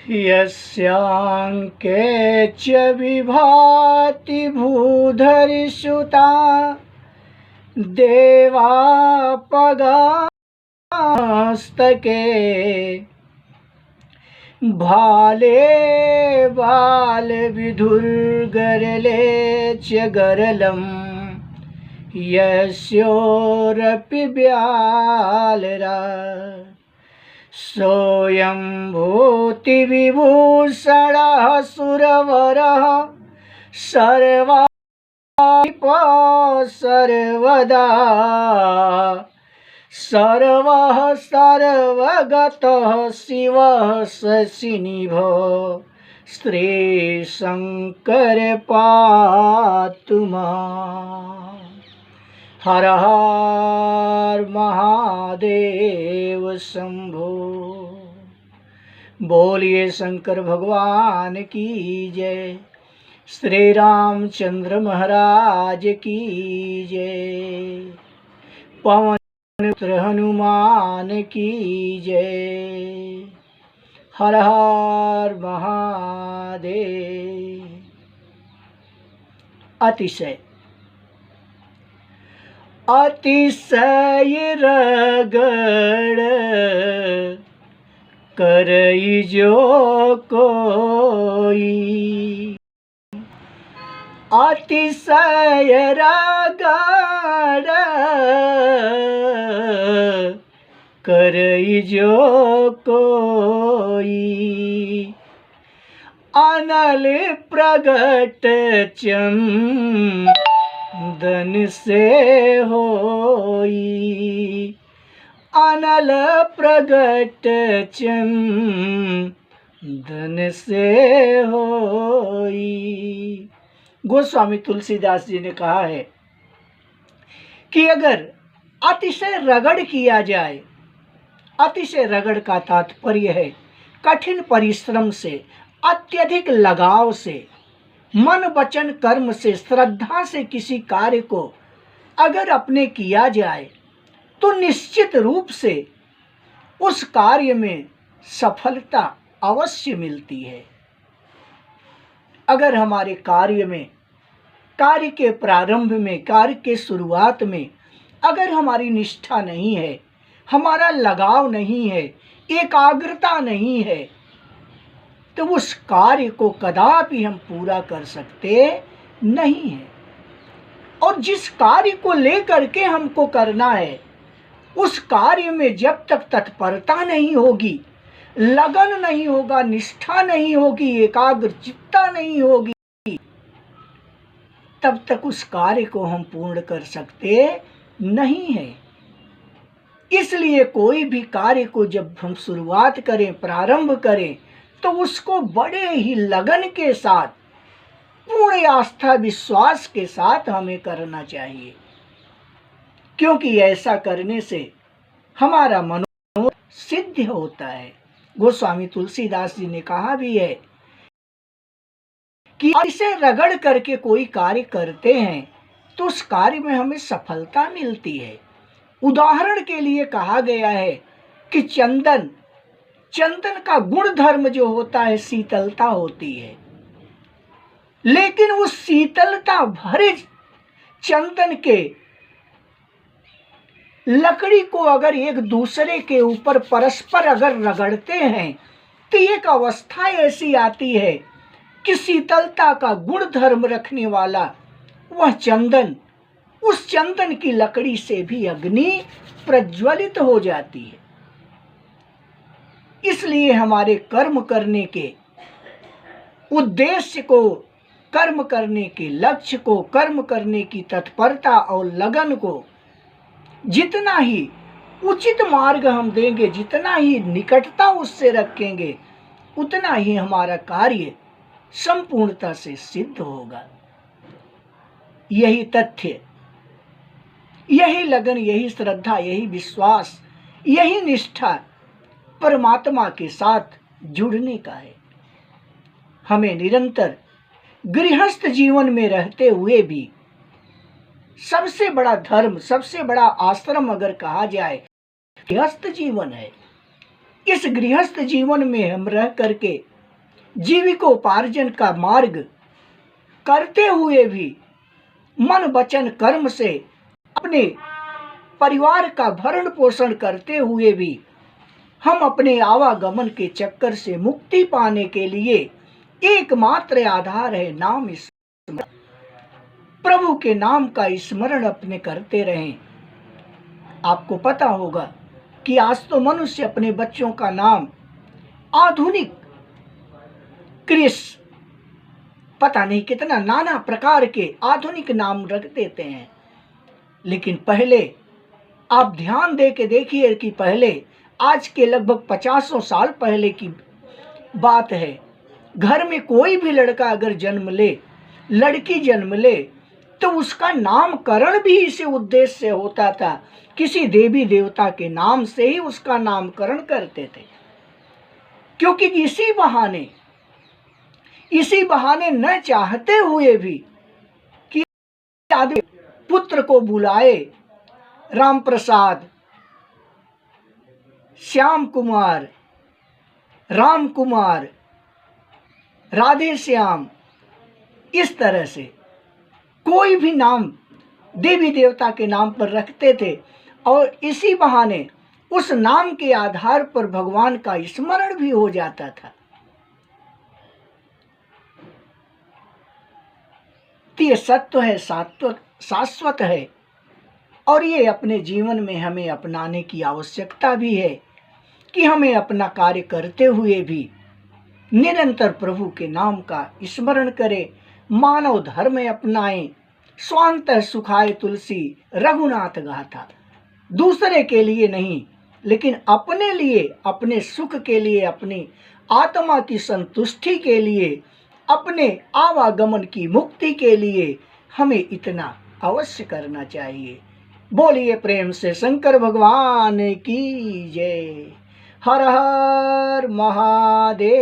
यस्यांके च विभाति भूधरिसुता देवापगास्तके भाले बालविधुर्गरले च गरलम् यस्योरपि ब्यालरा सोऽयं भूतिविभूषणः सुरवरः सर्वदा सर्वः सर्वगतः शिवः शशिनिभो श्रीशङ्कर पातु माम्। हर हर महादेव शंभो। बोलिए शंकर भगवान की जय। श्री रामचंद्र महाराज की जय। पवन पुत्र हनुमान की जय। हर हर महादेव। अतिशय अतिशय रगड़ करई जो कोई। अतिशय रगड़ करई जो कोई। अनल प्रगट चंदन से होई। अनल प्रगट चंदन से होई। गोस्वामी तुलसीदास जी ने कहा है कि अगर अतिशय रगड़ किया जाए, अतिशय रगड़ का तात्पर्य है कठिन परिश्रम से, अत्यधिक लगाव से, मन वचन कर्म से, श्रद्धा से किसी कार्य को अगर अपने किया जाए तो निश्चित रूप से उस कार्य में सफलता अवश्य मिलती है। अगर हमारे कार्य में, कार्य के प्रारंभ में, कार्य के शुरुआत में अगर हमारी निष्ठा नहीं है, हमारा लगाव नहीं है, एकाग्रता नहीं है, तो उस कार्य को कदापि हम पूरा कर सकते नहीं है। और जिस कार्य को लेकर के हमको करना है, उस कार्य में जब तक तत्परता नहीं होगी, लगन नहीं होगा, निष्ठा नहीं होगी, एकाग्रचित्ता नहीं होगी, तब तक उस कार्य को हम पूर्ण कर सकते नहीं है। इसलिए कोई भी कार्य को जब हम शुरुआत करें, प्रारंभ करें, तो उसको बड़े ही लगन के साथ, पूर्ण आस्था विश्वास के साथ हमें करना चाहिए, क्योंकि ऐसा करने से हमारा मनोरथ सिद्ध होता है। गोस्वामी तुलसीदास जी ने कहा भी है कि इसे रगड़ करके कोई कार्य करते हैं तो उस कार्य में हमें सफलता मिलती है। उदाहरण के लिए कहा गया है कि चंदन का गुण धर्म जो होता है शीतलता होती है, लेकिन उस शीतलता भरे चंदन के लकड़ी को अगर एक दूसरे के ऊपर परस्पर अगर रगड़ते हैं तो एक अवस्था ऐसी आती है कि शीतलता का गुण धर्म रखने वाला वह चंदन, उस चंदन की लकड़ी से भी अग्नि प्रज्वलित हो जाती है। इसलिए हमारे कर्म करने के उद्देश्य को, कर्म करने के लक्ष्य को, कर्म करने की तत्परता और लगन को जितना ही उचित मार्ग हम देंगे, जितना ही निकटता उससे रखेंगे, उतना ही हमारा कार्य संपूर्णता से सिद्ध होगा। यही तथ्य, यही लगन, यही श्रद्धा, यही विश्वास, यही निष्ठा परमात्मा के साथ जुड़ने का है। हमें निरंतर गृहस्थ जीवन में रहते हुए भी सबसे बड़ा धर्म, सबसे बड़ा आश्रम अगर कहा जाए गृहस्थ जीवन है। इस गृहस्थ जीवन में हम रह करके जीविकोपार्जन का मार्ग करते हुए भी मन वचन कर्म से अपने परिवार का भरण पोषण करते हुए भी हम अपने आवागमन के चक्कर से मुक्ति पाने के लिए एकमात्र आधार है नाम स्मरण। प्रभु के नाम का स्मरण अपने करते रहें। आपको पता होगा कि आज तो मनुष्य अपने बच्चों का नाम आधुनिक क्रिस पता नहीं कितना नाना प्रकार के आधुनिक नाम रख देते हैं, लेकिन पहले आप ध्यान दे के देखिए कि पहले आज के लगभग 50 साल पहले की बात है, घर में कोई भी लड़का अगर जन्म ले, लड़की जन्म ले, तो उसका नामकरण भी इसी उद्देश्य से होता था, किसी देवी देवता के नाम से ही उसका नामकरण करते थे। क्योंकि इसी बहाने न चाहते हुए भी कि आदमी पुत्र को बुलाए राम प्रसाद, श्याम कुमार, राम कुमार, राधे श्याम, इस तरह से कोई भी नाम देवी देवता के नाम पर रखते थे और इसी बहाने उस नाम के आधार पर भगवान का स्मरण भी हो जाता था। तो ये सत्य है, शाश्वत है और ये अपने जीवन में हमें अपनाने की आवश्यकता भी है कि हमें अपना कार्य करते हुए भी निरंतर प्रभु के नाम का स्मरण करें, मानव धर्म अपनाएं, स्वांतः सुखाय तुलसी रघुनाथ गाथा। दूसरे के लिए नहीं, लेकिन अपने लिए, अपने सुख के लिए, अपनी आत्मा की संतुष्टि के लिए, अपने आवागमन की मुक्ति के लिए हमें इतना अवश्य करना चाहिए। बोलिए प्रेम से शंकर भगवान की जय। हर हर महादेव।